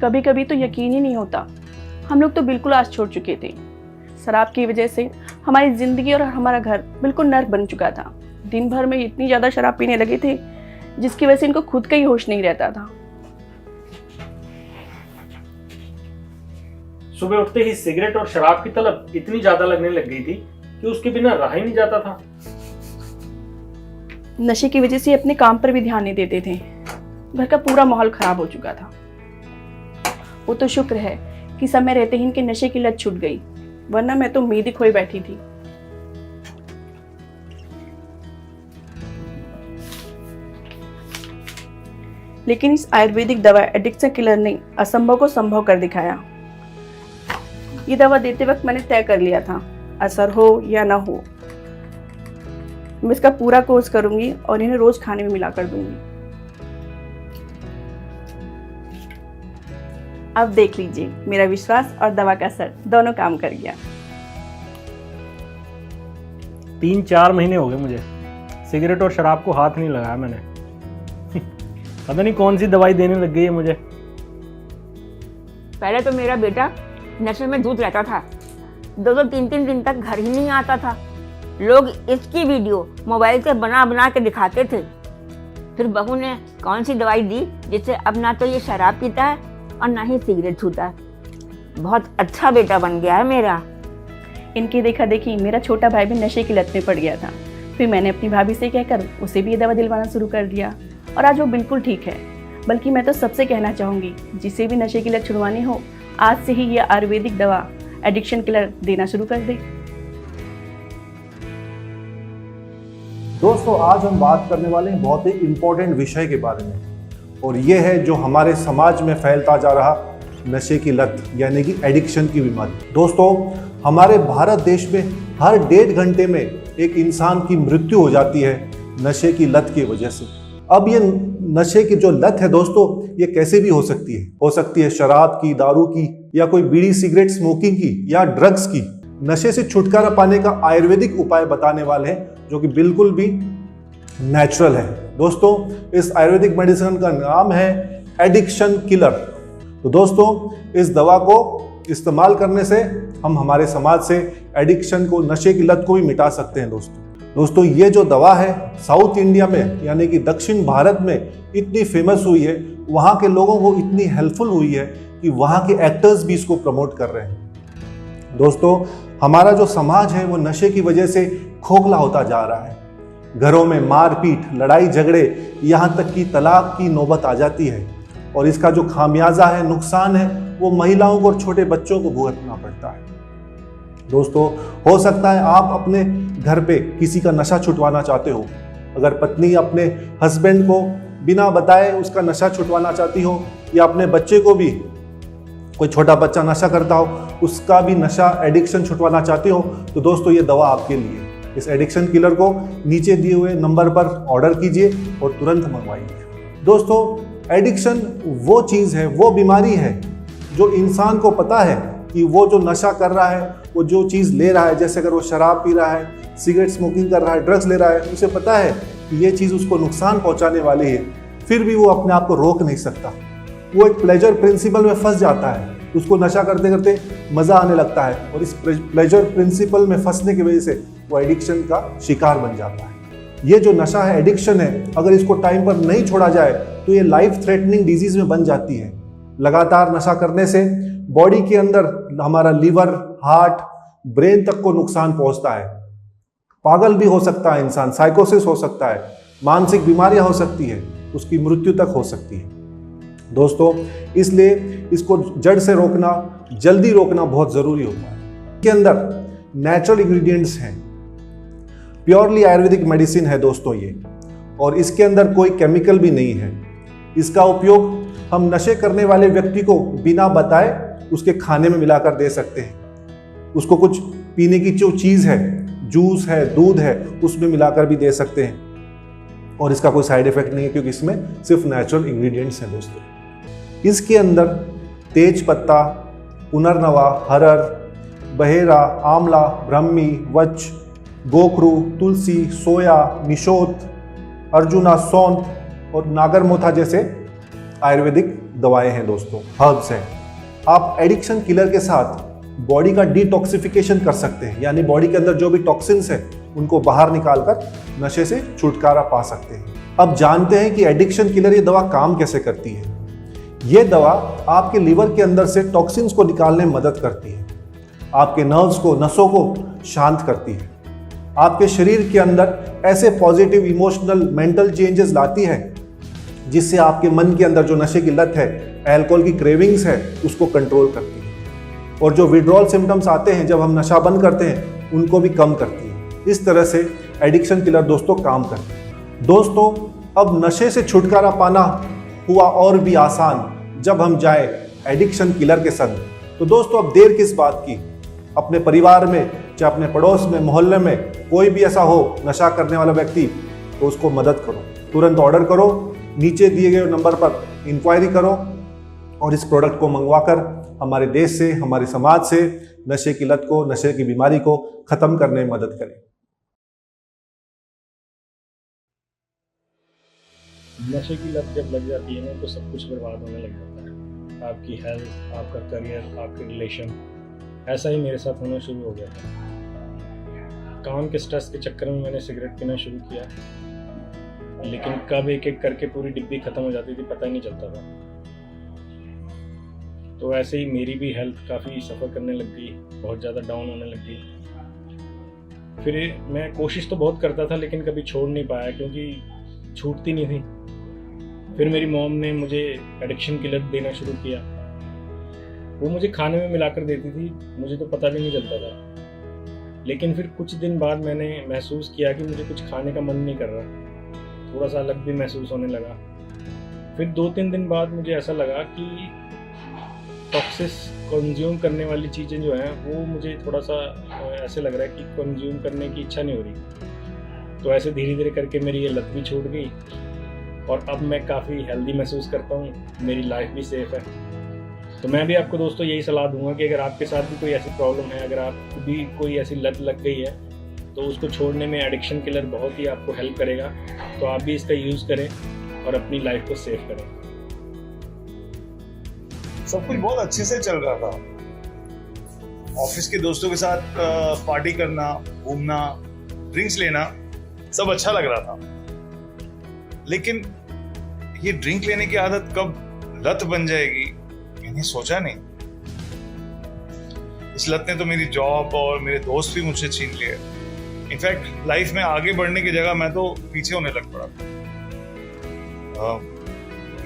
कभी कभी तो यकीन ही नहीं होता। हम लोग तो बिल्कुल आस छोड़ चुके थे। शराब की वजह से हमारी ज़िंदगी और हमारा घर बिल्कुल नर्क बन चुका था। दिन भर में इतनी ज़्यादा शराब पीने लगे थे जिसकी वजह से इनको खुद का ही होश नहीं रहता था। सुबह उठते ही सिगरेट और शराब की तलब इतनी ज्यादा लगने लग गई थी कि उसके बिना रहा ही नहीं जाता था। नशे की वजह से अपने काम पर भी ध्यान नहीं देते थे। घर का पूरा माहौल खराब हो चुका था। वो तो शुक्र है कि समय रहते ही इनके नशे की लत छूट गई, वरना मैं तो उम्मीद ही खोई बैठी थी। लेकिन इस आयुर्वेदिक दवा एडिक्शन किलर ने असंभव को संभव कर दिखाया। ये दवा देते वक्त मैंने तय कर लिया था, असर हो या ना हो, मैं इसका पूरा कोर्स करूंगी और इन्हें रोज खाने में मिला कर दूंगी। अब देख लीजिए, मेरा विश्वास और दवा का असर दोनों काम कर गया। 3-4 महीने हो गए मुझे सिगरेट और शराब को हाथ नहीं लगाया मैंने। पता नहीं कौन सी दवाई देने लग गई है मुझे। पहले तो मेरा बेटा नशे में धुत रहता था, 2-2 3-3 दिन तक घर ही नहीं आता था। लोग इसकी वीडियो मोबाइल से बना बना के दिखाते थे। फिर बहू ने कौन सी दवाई दी जिससे अब ना तो ये शराब पीता है और ना ही सिगरेट छूता है। बहुत अच्छा बेटा बन गया है मेरा। इनकी देखा देखी मेरा छोटा भाई भी नशे की लत में पड़ गया था। फिर मैंने अपनी भाभी से कहकर उसे भी ये दवा दिलवाना शुरू कर दिया और आज वो बिल्कुल ठीक है। बल्कि मैं तो सबसे कहना चाहूँगी, जिसे भी नशे की लत छुड़वानी हो, आज से ही ये आयुर्वेदिक दवा एडिक्शन किलर देना शुरू कर दे। दोस्तों, आज हम बात करने वाले हैं बहुत ही इम्पोर्टेंट विषय के बारे में, और ये है जो हमारे समाज में फैलता जा रहा नशे की लत यानी कि एडिक्शन की बीमारी। दोस्तों, हमारे भारत देश में हर 1.5 घंटे में एक इंसान की मृत्यु हो जाती है नशे की लत की वजह से। अब ये नशे की जो लत है दोस्तों, ये कैसे भी हो सकती है शराब की, दारू की, या कोई बीड़ी सिगरेट स्मोकिंग की, या ड्रग्स की। नशे से छुटकारा पाने का आयुर्वेदिक उपाय बताने वाले हैं जो कि बिल्कुल भी नेचुरल है। दोस्तों, इस आयुर्वेदिक मेडिसिन का नाम है एडिक्शन किलर। तो दोस्तों, इस दवा को इस्तेमाल करने से हम हमारे समाज से एडिक्शन को, नशे की लत को भी मिटा सकते हैं। दोस्तों, ये जो दवा है साउथ इंडिया में यानी कि दक्षिण भारत में इतनी फेमस हुई है, वहाँ के लोगों को इतनी हेल्पफुल हुई है कि वहाँ के एक्टर्स भी इसको प्रमोट कर रहे हैं। दोस्तों, हमारा जो समाज है वो नशे की वजह से खोखला होता जा रहा है। घरों में मारपीट, लड़ाई झगड़े, यहाँ तक कि तलाक की नौबत आ जाती है, और इसका जो खामियाजा है, नुकसान है, वो महिलाओं को और छोटे बच्चों को भुगतना पड़ता है। दोस्तों, हो सकता है आप अपने घर पे किसी का नशा छुटवाना चाहते हो। अगर पत्नी अपने हस्बैंड को बिना बताए उसका नशा छुटवाना चाहती हो, या अपने बच्चे को भी, कोई छोटा बच्चा नशा करता हो, उसका भी नशा एडिक्शन छुटवाना चाहते हो, तो दोस्तों ये दवा आपके लिए। इस एडिक्शन किलर को नीचे दिए हुए नंबर पर ऑर्डर कीजिए और तुरंत मंगवाइए। दोस्तों, एडिक्शन वो चीज़ है, वो बीमारी है जो इंसान को पता है कि वो जो नशा कर रहा है, वो जो चीज़ ले रहा है, जैसे अगर वो शराब पी रहा है, सिगरेट स्मोकिंग कर रहा है, ड्रग्स ले रहा है, उसे पता है कि ये चीज़ उसको नुकसान पहुंचाने वाली है, फिर भी वो अपने आप को रोक नहीं सकता। वो एक प्लेजर प्रिंसिपल में फंस जाता है। उसको नशा करते करते मज़ा आने लगता है, और इस प्लेजर प्रिंसिपल में फंसने की वजह से वो एडिक्शन का शिकार बन जाता है। ये जो नशा है, एडिक्शन है, अगर इसको टाइम पर नहीं छोड़ा जाए तो ये लाइफ थ्रेटनिंग डिजीज में बन जाती है। लगातार नशा करने से बॉडी के अंदर हमारा लीवर, हार्ट, ब्रेन तक को नुकसान पहुंचता है। पागल भी हो सकता है इंसान, साइकोसिस हो सकता है, मानसिक बीमारियां हो सकती है, उसकी मृत्यु तक हो सकती है। दोस्तों, इसलिए इसको जड़ से रोकना, जल्दी रोकना बहुत ज़रूरी होता है। इसके अंदर नेचुरल इंग्रेडिएंट्स हैं, प्योरली आयुर्वेदिक मेडिसिन है दोस्तों ये, और इसके अंदर कोई केमिकल भी नहीं है। इसका उपयोग हम नशे करने वाले व्यक्ति को बिना बताए उसके खाने में मिलाकर दे सकते हैं। उसको कुछ पीने की जो चीज़ है, जूस है, दूध है, उसमें मिलाकर भी दे सकते हैं, और इसका कोई साइड इफेक्ट नहीं है क्योंकि इसमें सिर्फ नेचुरल इंग्रेडिएंट्स हैं। दोस्तों, इसके अंदर तेज पत्ता, पुनर्नवा, हरर, बहेरा, आंवला, ब्रह्मी, वच, गोखरू, तुलसी, सोया, निशोत, अर्जुना, सौंठ और नागरमोथा जैसे आयुर्वेदिक दवाएं हैं दोस्तों, हर्ब्स हैं। आप एडिक्शन किलर के साथ बॉडी का डिटॉक्सिफिकेशन कर सकते हैं, यानी बॉडी के अंदर जो भी टॉक्सिन्स हैं उनको बाहर निकालकर नशे से छुटकारा पा सकते हैं। अब जानते हैं कि एडिक्शन किलर ये दवा काम कैसे करती है। ये दवा आपके लिवर के अंदर से टॉक्सिन्स को निकालने में मदद करती है, आपके नर्व्स को, नसों को शांत करती है, आपके शरीर के अंदर ऐसे पॉजिटिव इमोशनल मेंटल चेंजेस लाती है जिससे आपके मन के अंदर जो नशे की लत है, अल्कोहल की क्रेविंग्स है, उसको कंट्रोल करती है। और जो विड्रॉल सिम्टम्स आते हैं जब हम नशा बंद करते हैं, उनको भी कम करती है। इस तरह से एडिक्शन किलर दोस्तों काम करती है। दोस्तों, अब नशे से छुटकारा पाना हुआ और भी आसान जब हम जाए एडिक्शन किलर के संग। तो दोस्तों, अब देर किस बात की, अपने परिवार में चाहे अपने पड़ोस में, मोहल्ले में कोई भी ऐसा हो नशा करने वाला व्यक्ति, तो उसको मदद करो, तुरंत ऑर्डर करो, नीचे दिए गए नंबर पर इंक्वायरी करो और इस प्रोडक्ट को मंगवाकर हमारे देश से, हमारे समाज से नशे की लत को, नशे की बीमारी को खत्म करने में मदद करें। नशे की लत जब लग जाती है ना तो सब कुछ बर्बाद होने लग जाता है। आपकी हेल्थ, आपका करियर, आपके रिलेशन। ऐसा ही मेरे साथ होना शुरू हो गया था। काम के स्ट्रेस के चक्कर में मैंने सिगरेट पीना शुरू किया, लेकिन कब एक एक करके पूरी डिब्बी खत्म हो जाती थी पता ही नहीं चलता था। तो ऐसे ही मेरी भी हेल्थ काफ़ी सफ़र करने लग गई, बहुत ज़्यादा डाउन होने लग गई। फिर मैं कोशिश तो बहुत करता था लेकिन कभी छोड़ नहीं पाया क्योंकि छूटती नहीं थी। फिर मेरी मॉम ने मुझे एडिक्शन किलर देना शुरू किया। वो मुझे खाने में मिलाकर देती थी, मुझे तो पता भी नहीं चलता था। लेकिन फिर कुछ दिन बाद मैंने महसूस किया कि मुझे कुछ खाने का मन नहीं कर रहा, थोड़ा सा अलग भी महसूस होने लगा। फिर 2-3 दिन बाद मुझे ऐसा लगा कि टॉक्सिस कंज्यूम करने वाली चीज़ें जो हैं वो मुझे थोड़ा सा ऐसे लग रहा है कि कंज्यूम करने की इच्छा नहीं हो रही। तो ऐसे धीरे धीरे करके मेरी ये लत भी छूट गई और अब मैं काफ़ी हेल्दी महसूस करता हूँ, मेरी लाइफ भी सेफ है। तो मैं भी आपको दोस्तों यही सलाह दूंगा कि अगर आपके साथ भी कोई ऐसी प्रॉब्लम है, अगर आपको भी कोई ऐसी लत लग गई है तो उसको छोड़ने में एडिक्शन किलर बहुत ही आपको हेल्प करेगा। तो आप भी इसका यूज़ करें और अपनी लाइफ को सेव करें। सब कुछ बहुत अच्छे से चल रहा था। ऑफिस के दोस्तों के साथ पार्टी करना, घूमना, ड्रिंक्स लेना, सब अच्छा लग रहा था। लेकिन ये ड्रिंक लेने की आदत कब लत बन जाएगी, मैंने सोचा नहीं। इस लत ने तो मेरी जॉब और मेरे दोस्त भी मुझसे छीन लिए। इनफैक्ट लाइफ में आगे बढ़ने की जगह मैं तो पीछे होने लग पड़ा।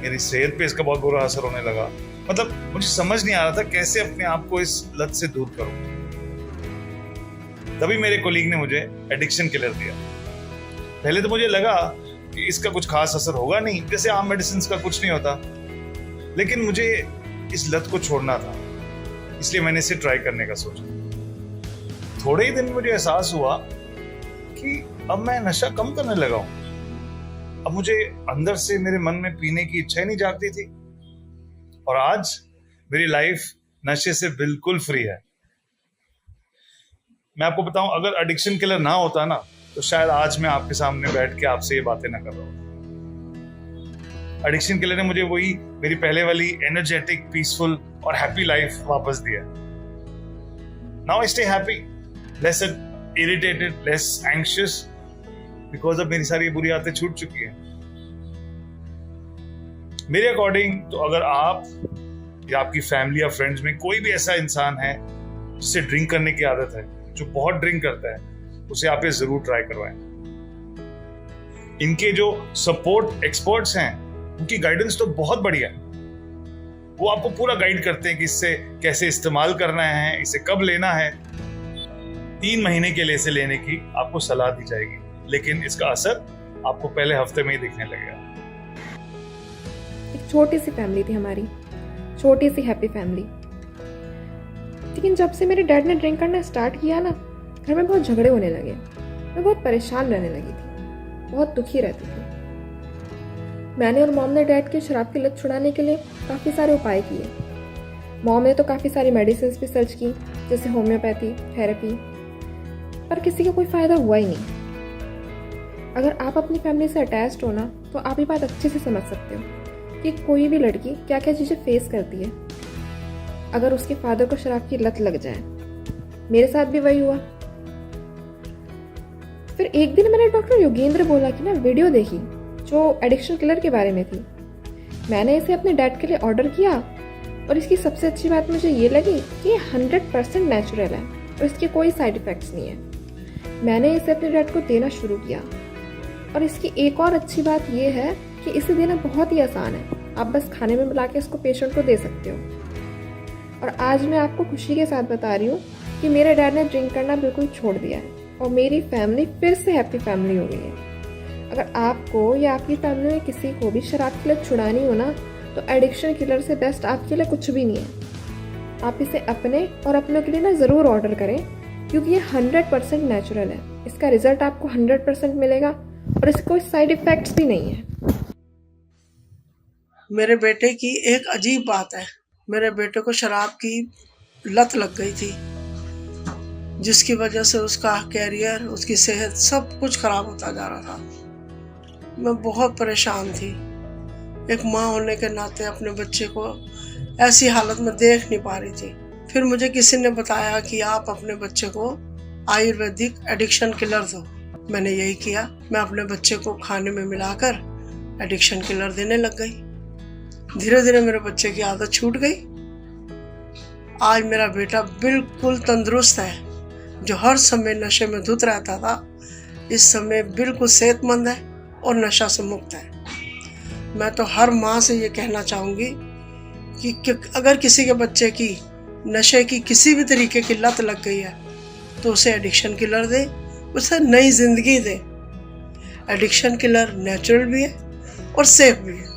मेरी सेहत पे इसका बहुत बुरा असर होने लगा। मतलब मुझे समझ नहीं आ रहा था कैसे अपने आप को इस लत से दूर करूं। तभी मेरे कोलीग ने मुझे एडिक्शन किलर दिया। पहले तो मुझे लगा कि इसका कुछ खास असर होगा नहीं, जैसे आम मेडिसिन का कुछ नहीं होता। लेकिन मुझे इस लत को छोड़ना था, इसलिए मैंने इसे ट्राई करने का सोचा। थोड़े ही दिन मुझे एहसास हुआ कि अब मैं नशा कम करने लगा हूं। अब मुझे अंदर से मेरे मन में पीने की इच्छा ही नहीं जागती थी। और आज मेरी लाइफ नशे से बिल्कुल फ्री है। मैं आपको बताऊं, अगर एडिक्शन किलर ना होता ना तो शायद आज मैं आपके सामने बैठ के आपसे ये बातें ना कर रहा हूं। एडिक्शन किलर ने मुझे वही मेरी पहले वाली एनर्जेटिक, पीसफुल और हैप्पी लाइफ वापस दिया। Now I stay happy, less irritated, less anxious, because अब मेरी सारी बुरी आदतें छूट चुकी है। मेरे अकॉर्डिंग तो अगर आप या आपकी फैमिली या फ्रेंड्स में कोई भी ऐसा इंसान है जिसे ड्रिंक करने की आदत है, जो बहुत ड्रिंक करता है, उसे आप ये जरूर ट्राई करवाएं। इनके जो सपोर्ट एक्सपर्ट्स हैं उनकी गाइडेंस तो बहुत बढ़िया है। वो आपको पूरा गाइड करते हैं कि इससे कैसे इस्तेमाल करना है, इसे कब लेना है। 3 महीने के लिए इसे लेने की आपको सलाह दी जाएगी, लेकिन इसका असर आपको पहले हफ्ते में ही दिखने लगेगा। एक छोटी सी फैमिली थी हमारी, छोटी सी हैप्पी फैमिली। लेकिन जब से मेरे डैड ने ड्रिंक करना स्टार्ट किया ना, घर में बहुत झगड़े होने लगे। मैं बहुत परेशान रहने लगी थी, बहुत दुखी रहती थी। मैंने और मॉम ने डैड के शराब की लत छुड़ाने के लिए काफ़ी सारे उपाय किए। मॉम ने तो काफ़ी सारी मेडिसिन भी सर्च की, जैसे होम्योपैथी, थेरेपी, पर किसी का कोई फ़ायदा हुआ ही नहीं। अगर आप अपनी फैमिली से अटैच्ड हो ना, तो आप ये बात अच्छे से समझ सकते हो कि कोई भी लड़की क्या क्या चीज़ें फेस करती है अगर उसके फादर को शराब की लत लग जाए। मेरे साथ भी वही हुआ। फिर एक दिन मैंने डॉक्टर योगेंद्र बोला कि ना वीडियो देखी जो एडिक्शन किलर के बारे में थी। मैंने इसे अपने डैड के लिए ऑर्डर किया और इसकी सबसे अच्छी बात मुझे ये लगी कि ये 100% नेचुरल है और इसके कोई साइड इफ़ेक्ट्स नहीं है। मैंने इसे अपने डैड को देना शुरू किया और इसकी एक और अच्छी बात ये है कि इसे देना बहुत ही आसान है। आप बस खाने में मिला के इसको पेशेंट को दे सकते हो। और आज मैं आपको खुशी के साथ बता रही हूँ कि मेरे डैड ने ड्रिंक करना बिल्कुल छोड़ दिया है और मेरी फैमिली फिर से हैप्पी फैमिली हो गई है। अगर आपको या आपकी फैमिली में किसी को भी शराब की लत छुड़ानी हो ना, तो एडिक्शन किलर से बेस्ट आपके लिए कुछ भी नहीं है। आप इसे अपने और अपनों के लिए ना ज़रूर ऑर्डर करें क्योंकि ये 100% नेचुरल है। इसका रिजल्ट आपको 100% मिलेगा और इसके कोई साइड इफ़ेक्ट्स भी नहीं है। मेरे बेटे की एक अजीब बात है। मेरे बेटे को शराब की लत लग गई थी जिसकी वजह से उसका कैरियर, उसकी सेहत सब कुछ खराब होता जा रहा था। मैं बहुत परेशान थी। एक माँ होने के नाते अपने बच्चे को ऐसी हालत में देख नहीं पा रही थी। फिर मुझे किसी ने बताया कि आप अपने बच्चे को आयुर्वेदिक एडिक्शन किलर दो। मैंने यही किया। मैं अपने बच्चे को खाने में मिलाकर एडिक्शन किलर देने लग गई। धीरे धीरे मेरे बच्चे की आदत छूट गई। आज मेरा बेटा बिल्कुल तंदुरुस्त है। जो हर समय नशे में धुत रहता था, इस समय बिल्कुल सेहतमंद है और नशा से मुक्त है। मैं तो हर माँ से ये कहना चाहूँगी कि अगर किसी के बच्चे की नशे की किसी भी तरीके की लत लग गई है तो उसे एडिक्शन किलर दे, उसे नई जिंदगी दे। एडिक्शन किलर नेचुरल भी है और सेफ भी है।